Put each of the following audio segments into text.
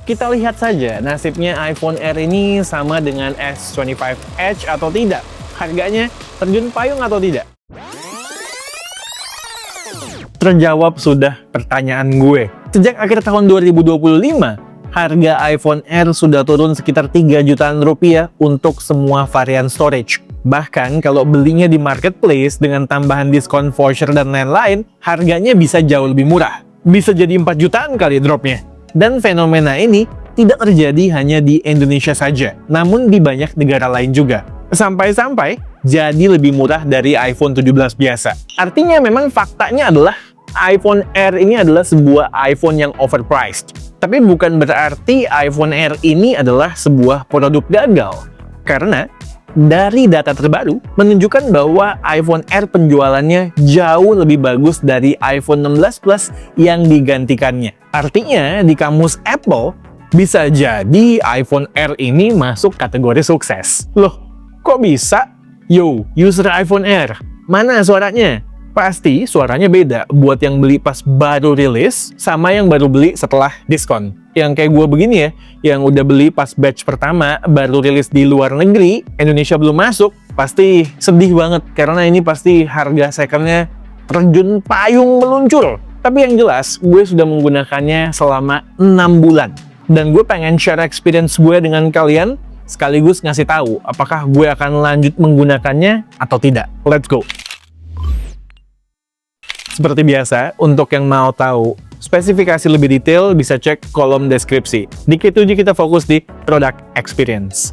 Kita lihat saja nasibnya iPhone Air ini sama dengan S25 Edge atau tidak. Harganya terjun payung atau tidak? Terjawab sudah pertanyaan gue. Sejak akhir tahun 2025, harga iPhone Air sudah turun sekitar 3 jutaan rupiah untuk semua varian storage. Bahkan kalau belinya di marketplace dengan tambahan diskon voucher dan lain-lain, harganya bisa jauh lebih murah. Bisa jadi 4 jutaan kali dropnya. Dan fenomena ini tidak terjadi hanya di Indonesia saja, namun di banyak negara lain juga. Sampai-sampai jadi lebih murah dari iPhone 17 biasa. Artinya memang faktanya adalah iPhone Air ini adalah sebuah iPhone yang overpriced. Tapi bukan berarti iPhone Air ini adalah sebuah produk gagal. Karena dari data terbaru menunjukkan bahwa iPhone Air penjualannya jauh lebih bagus dari iPhone 16 Plus yang digantikannya. Artinya di kamus Apple, bisa jadi iPhone Air ini masuk kategori sukses. Loh, kok bisa? Yo, user iPhone Air, mana suaranya? Pasti suaranya beda buat yang beli pas baru rilis sama yang baru beli setelah diskon. Yang kayak gue begini ya, yang udah beli pas batch pertama, baru rilis di luar negeri, Indonesia belum masuk, pasti sedih banget karena ini pasti harga secondnya terjun payung meluncur. Tapi yang jelas, gue sudah menggunakannya selama 6 bulan. Dan gue pengen share experience gue dengan kalian, sekaligus ngasih tahu apakah gue akan lanjut menggunakannya atau tidak. Let's go! Seperti biasa, untuk yang mau tahu spesifikasi lebih detail, bisa cek kolom deskripsi. Di K7 kita fokus di product experience.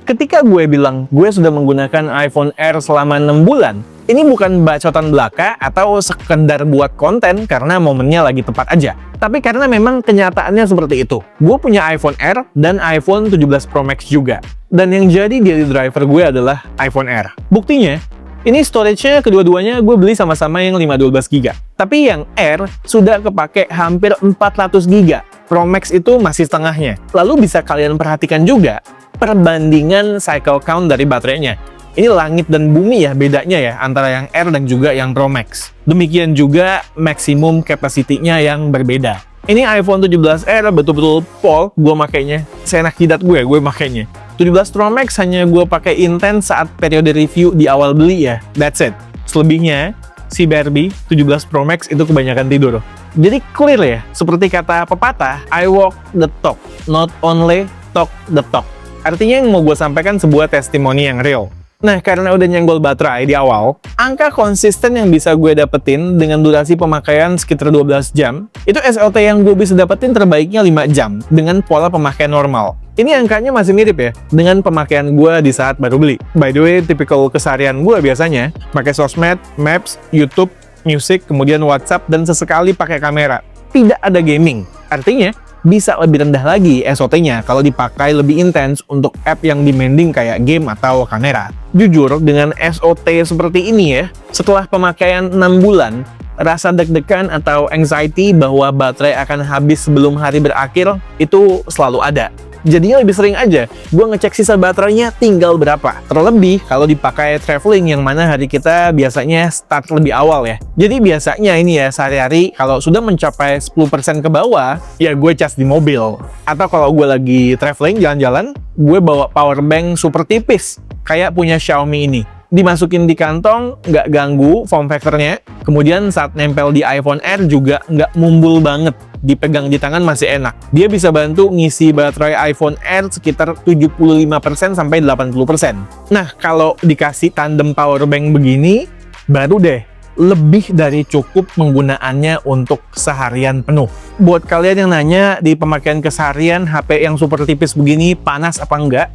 Ketika gue bilang gue sudah menggunakan iPhone Air selama 6 bulan, ini bukan bacotan belaka atau sekedar buat konten karena momennya lagi tepat aja. Tapi karena memang kenyataannya seperti itu. Gue punya iPhone Air dan iPhone 17 Pro Max juga. Dan yang jadi daily driver gue adalah iPhone Air. Buktinya, ini storage-nya kedua-duanya gue beli sama-sama yang 512GB. Tapi yang Air sudah kepake hampir 400GB. Pro Max itu masih setengahnya. Lalu bisa kalian perhatikan juga perbandingan cycle count dari baterainya. Ini langit dan bumi ya bedanya ya antara yang Air dan juga yang Pro Max. Demikian juga maksimum capacity-nya yang berbeda. Ini iPhone 17 Air betul-betul pol gue makainya. Seenak jidat gue makainya. 17 Pro Max hanya gue pakai intens saat periode review di awal beli ya. That's it. Selebihnya, si Barbie 17 Pro Max itu kebanyakan tidur. Jadi clear ya, seperti kata pepatah, I walk the talk, not only talk the talk. Artinya yang mau gue sampaikan sebuah testimoni yang real. Nah, karena udah nyenggol baterai di awal, angka konsisten yang bisa gue dapetin dengan durasi pemakaian sekitar 12 jam, itu SLT yang gue bisa dapetin terbaiknya 5 jam dengan pola pemakaian normal. Ini angkanya masih mirip ya dengan pemakaian gue di saat baru beli. By the way, tipikal keseharian gue biasanya pakai sosmed, maps, YouTube, music, kemudian WhatsApp, dan sesekali pakai kamera. Tidak ada gaming. Artinya, bisa lebih rendah lagi SOT-nya kalau dipakai lebih intens untuk app yang demanding kayak game atau kamera. Jujur, dengan SOT seperti ini ya, setelah pemakaian 6 bulan, rasa deg-degan atau anxiety bahwa baterai akan habis sebelum hari berakhir itu selalu ada. Jadinya lebih sering aja gue ngecek sisa baterainya tinggal berapa. Terlebih kalau dipakai traveling yang mana hari kita biasanya start lebih awal ya. Jadi biasanya ini ya sehari-hari kalau sudah mencapai 10% ke bawah, ya gue cas di mobil. Atau kalau gue lagi traveling jalan-jalan, gue bawa power bank super tipis kayak punya Xiaomi ini. Dimasukin di kantong, nggak ganggu form factor-nya. Kemudian saat nempel di iPhone Air juga nggak mumbul banget. Dipegang di tangan masih enak. Dia bisa bantu ngisi baterai iPhone Air sekitar 75% sampai 80%. Nah, kalau dikasih tandem power bank begini, baru deh lebih dari cukup penggunaannya untuk seharian penuh. Buat kalian yang nanya di pemakaian keseharian HP yang super tipis begini panas apa enggak?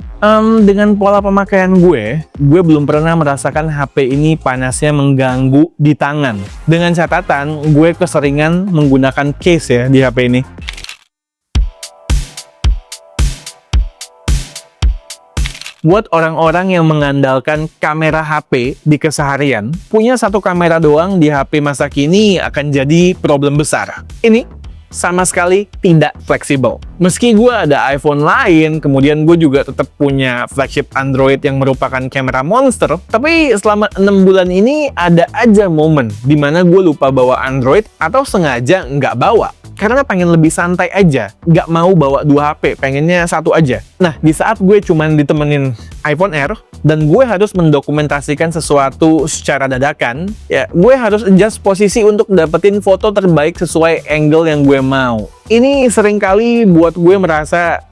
Dengan pola pemakaian gue belum pernah merasakan HP ini panasnya mengganggu di tangan. Dengan catatan, gue keseringan menggunakan case ya di HP ini. Buat orang-orang yang mengandalkan kamera HP di keseharian, punya satu kamera doang di HP masa kini akan jadi problem besar. Ini sama sekali tidak fleksibel. Meski gue ada iPhone lain, kemudian gue juga tetap punya flagship Android yang merupakan kamera monster, tapi selama 6 bulan ini ada aja momen dimana gue lupa bawa Android atau sengaja nggak bawa. Karena pengen lebih santai aja, nggak mau bawa 2 HP, pengennya satu aja. Nah, di saat gue cuman ditemenin iPhone Air, dan gue harus mendokumentasikan sesuatu secara dadakan, ya gue harus adjust posisi untuk dapetin foto terbaik sesuai angle yang gue mau. Ini seringkali buat gue merasa,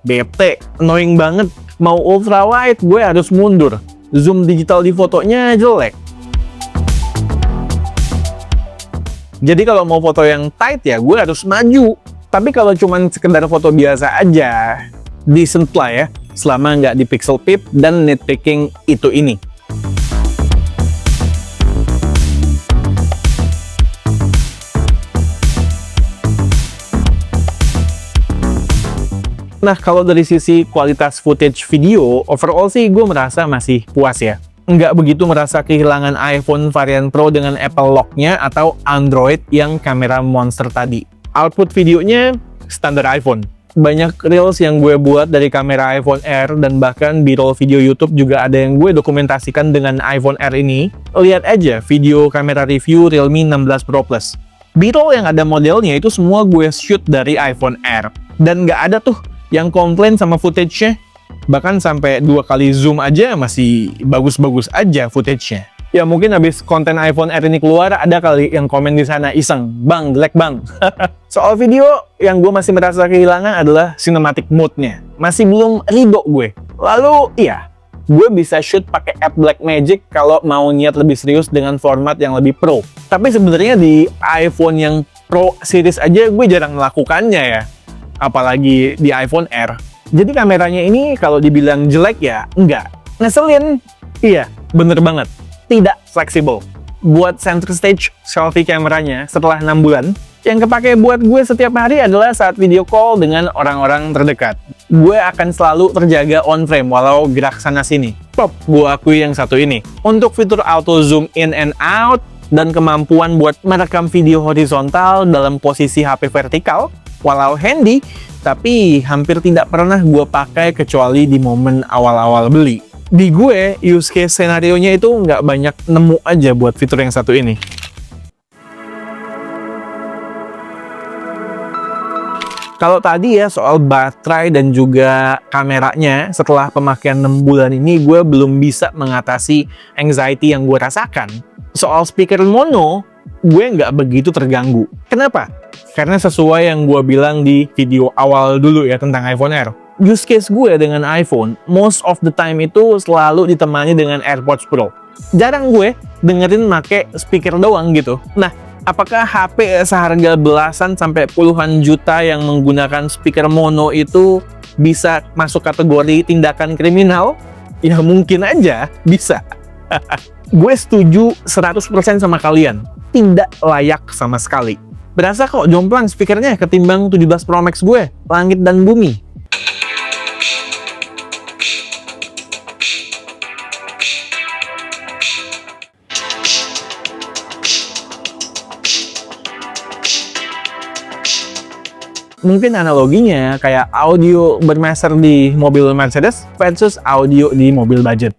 bete, annoying banget. Mau ultra wide, gue harus mundur. Zoom digital di fotonya jelek. Jadi kalau mau foto yang tight ya gue harus maju. Tapi kalau cuman sekedar foto biasa aja, decent lah ya, selama nggak di pixel peep dan nitpicking itu ini. Nah, kalau dari sisi kualitas footage video, overall sih gue merasa masih puas ya. Nggak begitu merasa kehilangan iPhone varian Pro dengan Apple Lock-nya atau Android yang kamera monster tadi. Output videonya standar iPhone. Banyak reels yang gue buat dari kamera iPhone Air dan bahkan B-roll video YouTube juga ada yang gue dokumentasikan dengan iPhone Air ini. Lihat aja video kamera review Realme 16 Pro Plus. B-roll yang ada modelnya itu semua gue shoot dari iPhone Air. Dan nggak ada tuh yang komplain sama footage-nya. Bahkan sampai 2 kali zoom aja masih bagus-bagus aja footage-nya. Ya mungkin habis konten iPhone Air ini keluar, ada kali yang komen di sana iseng, "Bang, jelek bang." Soal video, yang gue masih merasa kehilangan adalah cinematic mode-nya. Masih belum ridho gue. Lalu, iya, gue bisa shoot pakai app Blackmagic kalau mau niat lebih serius dengan format yang lebih pro. Tapi sebenarnya di iPhone yang Pro series aja gue jarang melakukannya ya. Apalagi di iPhone Air. Jadi kameranya ini kalau dibilang jelek ya enggak. Ngeselin? Iya, bener banget. Tidak fleksibel. Buat center stage selfie kameranya setelah 6 bulan, yang kepake buat gue setiap hari adalah saat video call dengan orang-orang terdekat. Gue akan selalu terjaga on frame walau gerak sana-sini. Pop, gue akui yang satu ini. Untuk fitur auto zoom in and out, dan kemampuan buat merekam video horizontal dalam posisi HP vertikal, walau handy, tapi hampir tidak pernah gue pakai kecuali di momen awal-awal beli. Di gue, use case scenario-nya itu nggak banyak nemu aja buat fitur yang satu ini. Kalau tadi ya soal baterai dan juga kameranya, setelah pemakaian 6 bulan ini gue belum bisa mengatasi anxiety yang gue rasakan. Soal speaker mono, gue nggak begitu terganggu. Kenapa? Karena sesuai yang gue bilang di video awal dulu ya tentang iPhone Air. Use case gue dengan iPhone, most of the time itu selalu ditemani dengan AirPods Pro. Jarang gue dengerin make speaker doang gitu. Nah, apakah HP seharga belasan sampai puluhan juta yang menggunakan speaker mono itu bisa masuk kategori tindakan kriminal? Ya mungkin aja bisa. Gue setuju 100% sama kalian. Tidak layak sama sekali. Berasa kok jomplang speakernya ketimbang 17 Pro Max gue, langit dan bumi. Mungkin analoginya kayak audio bermaster di mobil Mercedes versus audio di mobil budget.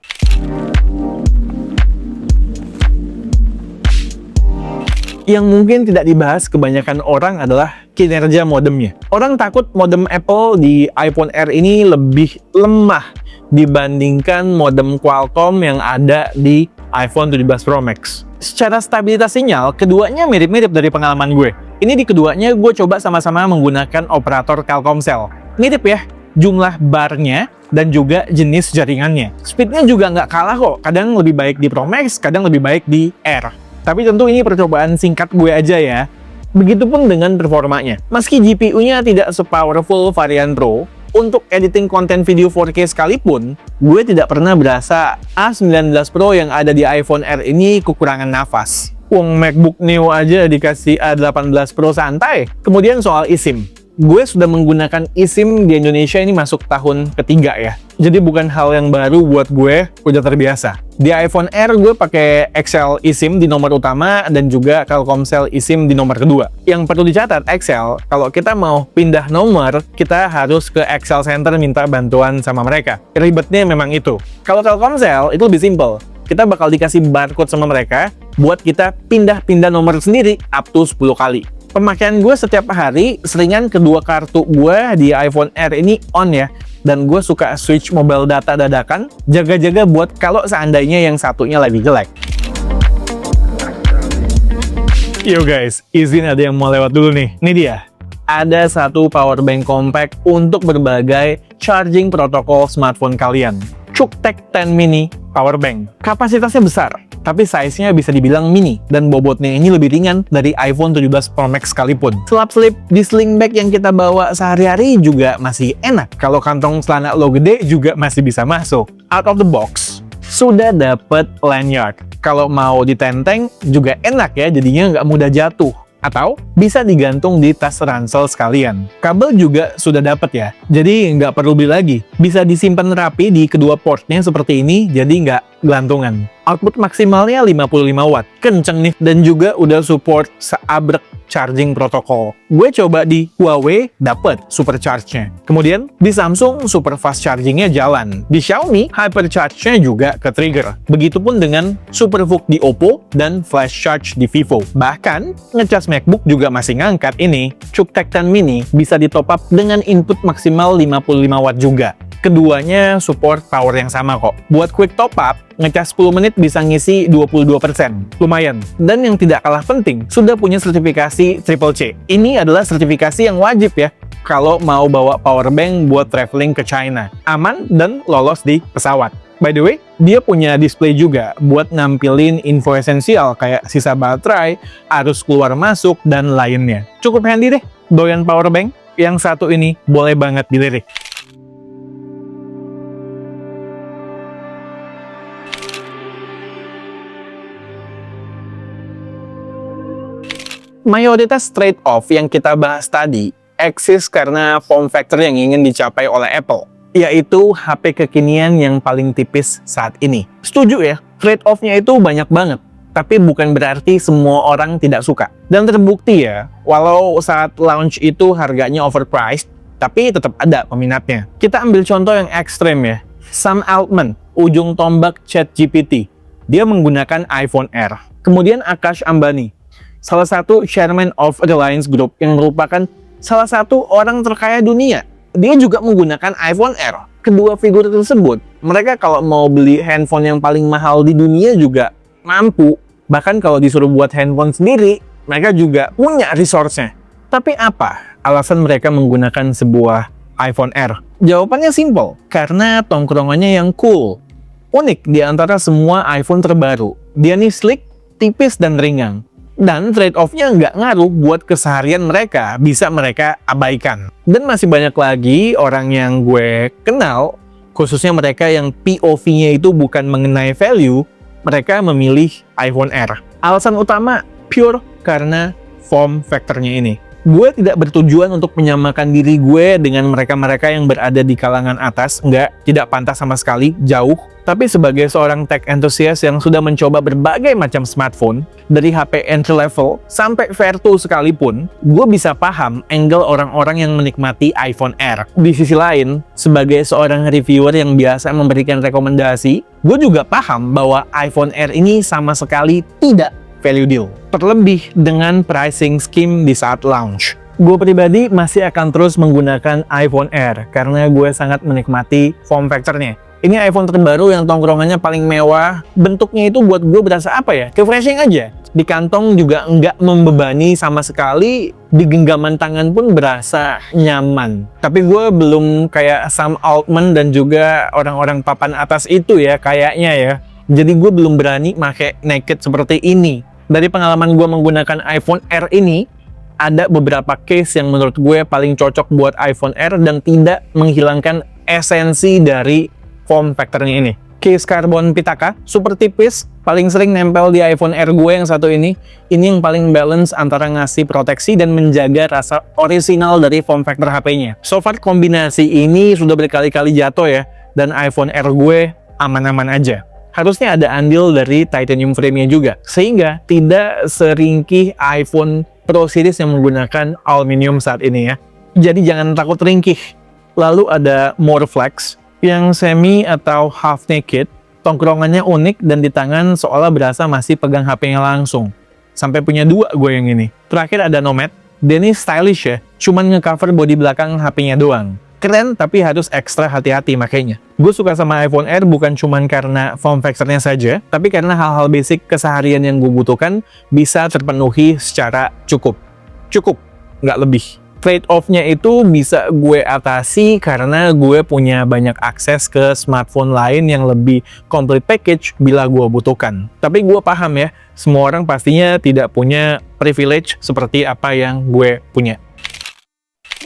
Yang mungkin tidak dibahas kebanyakan orang adalah kinerja modemnya. Orang takut modem Apple di iPhone Air ini lebih lemah dibandingkan modem Qualcomm yang ada di iPhone 17 Pro Max. Secara stabilitas sinyal, keduanya mirip-mirip dari pengalaman gue. Ini di keduanya gue coba sama-sama menggunakan operator Telkomsel. Mirip ya, jumlah barnya dan juga jenis jaringannya. Speednya juga nggak kalah kok, kadang lebih baik di Pro Max, kadang lebih baik di Air. Tapi tentu ini percobaan singkat gue aja ya. Begitupun dengan performanya. Meski GPU-nya tidak sepowerful varian Pro, untuk editing konten video 4K sekalipun, gue tidak pernah berasa A19 Pro yang ada di iPhone Air ini kekurangan nafas. Wong MacBook Neo aja dikasih A18 Pro santai. Kemudian soal eSIM. gue sudah menggunakan eSIM di Indonesia ini masuk tahun ketiga ya. Jadi bukan hal yang baru buat gue, udah terbiasa. Di iPhone Air gue pakai XL eSIM di nomor utama dan juga Telkomsel eSIM di nomor kedua. Yang perlu dicatat, XL, kalau kita mau pindah nomor, kita harus ke XL Center minta bantuan sama mereka. Ribetnya memang itu. Kalau Telkomsel, itu lebih simple. Kita bakal dikasih barcode sama mereka buat kita pindah-pindah nomor sendiri up to 10 kali. Pemakaian gue setiap hari, seringan kedua kartu gue di iPhone Air ini on ya. Dan gue suka switch mobile data dadakan, jaga-jaga buat kalau seandainya yang satunya lagi jelek. Yo guys, izin ada yang mau lewat dulu nih. Ini dia. Ada satu power bank compact untuk berbagai charging protokol smartphone kalian. Chuktek 10 Mini Power Bank. Kapasitasnya besar, tapi size-nya bisa dibilang mini, dan bobotnya ini lebih ringan dari iPhone 17 Pro Max sekalipun. Selap-selip di sling bag yang kita bawa sehari-hari juga masih enak. Kalau kantong celana lo gede juga masih bisa masuk. Out of the box, sudah dapet lanyard. Kalau mau ditenteng juga enak ya, jadinya nggak mudah jatuh. Atau bisa digantung di tas ransel sekalian. Kabel juga sudah dapat ya, jadi nggak perlu beli lagi. Bisa disimpan rapi di kedua portnya seperti ini, jadi nggak gelantungan. Output maksimalnya 55 watt, kenceng nih, dan juga udah support seabrek charging protokol. Gue coba di Huawei, dapet supercharge-nya. Kemudian di Samsung, super fast charging-nya jalan. Di Xiaomi, hypercharge-nya juga ke-trigger. Begitupun dengan SuperVOOC di Oppo dan flash charge di Vivo. Bahkan, ngecas MacBook juga masih ngangkat ini. Chuktek 10 Mini bisa ditop up dengan input maksimal 55 watt juga. Keduanya support power yang sama kok. Buat quick top up, ngecas 10 menit bisa ngisi 22%. Lumayan. Dan yang tidak kalah penting, sudah punya sertifikasi Triple C. Ini adalah sertifikasi yang wajib ya, kalau mau bawa power bank buat traveling ke China. Aman dan lolos di pesawat. By the way, dia punya display juga buat nampilin info esensial kayak sisa baterai, arus keluar masuk, dan lainnya. Cukup handy deh, doyan power bank. Yang satu ini boleh banget dilirik. Mayoritas trade-off yang kita bahas tadi eksis karena form factor yang ingin dicapai oleh Apple, yaitu HP kekinian yang paling tipis saat ini. Setuju ya, trade-off-nya itu banyak banget, tapi bukan berarti semua orang tidak suka. Dan terbukti ya, walau saat launch itu harganya overpriced, tapi tetap ada peminatnya. Kita ambil contoh yang ekstrem ya, Sam Altman, ujung tombak ChatGPT. Dia menggunakan iPhone Air. Kemudian Akash Ambani, salah satu chairman of Reliance Group yang merupakan salah satu orang terkaya dunia. Dia juga menggunakan iPhone Air. Kedua figur tersebut, mereka kalau mau beli handphone yang paling mahal di dunia juga mampu. Bahkan kalau disuruh buat handphone sendiri, mereka juga punya resource-nya. Tapi apa alasan mereka menggunakan sebuah iPhone Air? Jawabannya simple, karena tongkrongannya yang cool. Unik di antara semua iPhone terbaru. Dia nih slick, tipis, dan ringan. Dan trade-off-nya nggak ngaruh buat keseharian mereka, bisa mereka abaikan. Dan masih banyak lagi orang yang gue kenal, khususnya mereka yang POV-nya itu bukan mengenai value, mereka memilih iPhone Air. Alasan utama, pure karena form factor-nya ini. Gue tidak bertujuan untuk menyamakan diri gue dengan mereka-mereka yang berada di kalangan atas, tidak pantas sama sekali, jauh. Tapi sebagai seorang tech enthusiast yang sudah mencoba berbagai macam smartphone, dari HP entry level sampai Vertu sekalipun, gue bisa paham angle orang-orang yang menikmati iPhone Air. Di sisi lain, sebagai seorang reviewer yang biasa memberikan rekomendasi, gue juga paham bahwa iPhone Air ini sama sekali tidak value deal. Terlebih dengan pricing scheme di saat launch. Gue pribadi masih akan terus menggunakan iPhone Air karena gue sangat menikmati form factor-nya. Ini iPhone terbaru yang tongkrongannya paling mewah. Bentuknya itu buat gue berasa apa ya? Refreshing aja. Di kantong juga nggak membebani sama sekali. Di genggaman tangan pun berasa nyaman. Tapi gue belum kayak Sam Altman dan juga orang-orang papan atas itu ya, kayaknya ya. Jadi gue belum berani pakai naked seperti ini. Dari pengalaman gue menggunakan iPhone Air ini, ada beberapa case yang menurut gue paling cocok buat iPhone Air dan tidak menghilangkan esensi dari form factor-nya ini. case karbon Pitaka, super tipis, paling sering nempel di iPhone Air gue yang satu ini. Ini yang paling balance antara ngasih proteksi dan menjaga rasa orisinal dari form factor HP-nya. So far kombinasi ini sudah berkali-kali jatuh ya, dan iPhone Air gue aman-aman aja. Harusnya ada andil dari titanium frame-nya juga, sehingga tidak seringkih iPhone Pro Series yang menggunakan aluminium saat ini ya. Jadi jangan takut ringkih. Lalu ada Moreflex, yang semi atau half naked, tongkrongannya unik dan di tangan seolah berasa masih pegang HP-nya langsung. Sampai punya dua gue yang ini. Terakhir ada Nomad, dia ini stylish ya, cuman ngecover bodi belakang HP-nya doang. Keren tapi harus ekstra hati-hati makanya. Gue suka sama iPhone Air bukan cuman karena form factor-nya saja, tapi karena hal-hal basic keseharian yang gue butuhkan bisa terpenuhi secara cukup. Cukup, nggak lebih. Trade-off-nya itu bisa gue atasi karena gue punya banyak akses ke smartphone lain yang lebih complete package bila gue butuhkan. Tapi gue paham ya, semua orang pastinya tidak punya privilege seperti apa yang gue punya.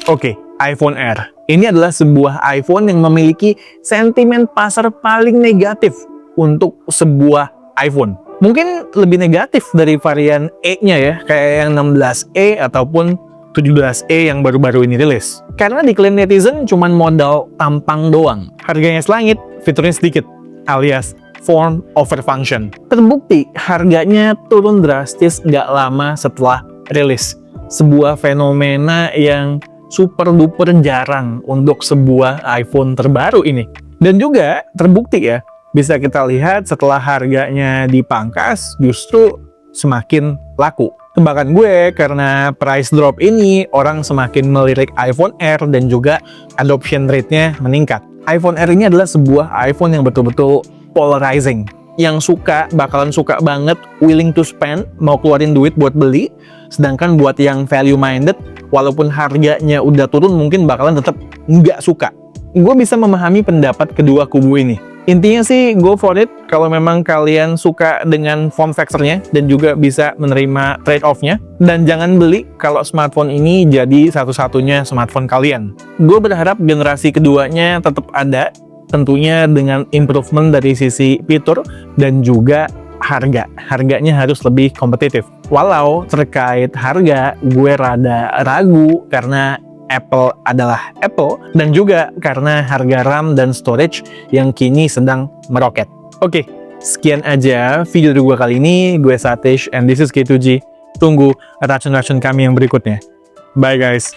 Oke, iPhone Air. Ini adalah sebuah iPhone yang memiliki sentimen pasar paling negatif untuk sebuah iPhone. Mungkin lebih negatif dari varian E-nya ya, kayak yang 16E ataupun 17E yang baru-baru ini rilis. Karena diklaim netizen cuman modal tampang doang. Harganya selangit, fiturnya sedikit, alias form over function. Terbukti harganya turun drastis nggak lama setelah rilis. Sebuah fenomena yang super duper jarang untuk sebuah iPhone terbaru ini. Dan juga terbukti ya, bisa kita lihat setelah harganya dipangkas justru semakin laku. Tebakan gue, karena price drop ini, orang semakin melirik iPhone Air dan juga adoption rate-nya meningkat. iPhone Air ini adalah sebuah iPhone yang betul-betul polarizing. Yang suka, bakalan suka banget, willing to spend, mau keluarin duit buat beli. Sedangkan buat yang value-minded, walaupun harganya udah turun, mungkin bakalan tetap nggak suka. Gue bisa memahami pendapat kedua kubu ini. Intinya sih, go for it kalau memang kalian suka dengan form factor-nya dan juga bisa menerima trade-off-nya. Dan jangan beli kalau smartphone ini jadi satu-satunya smartphone kalian. Gue berharap generasi keduanya tetap ada, tentunya dengan improvement dari sisi fitur dan juga harga. Harganya harus lebih kompetitif. Walau terkait harga, gue rada ragu karena Apple adalah Apple, dan juga karena harga RAM dan storage yang kini sedang meroket. Oke, sekian aja video dari gue kali ini. Gue Satish, and this is K2G. Tunggu racun-racun kami yang berikutnya. Bye guys!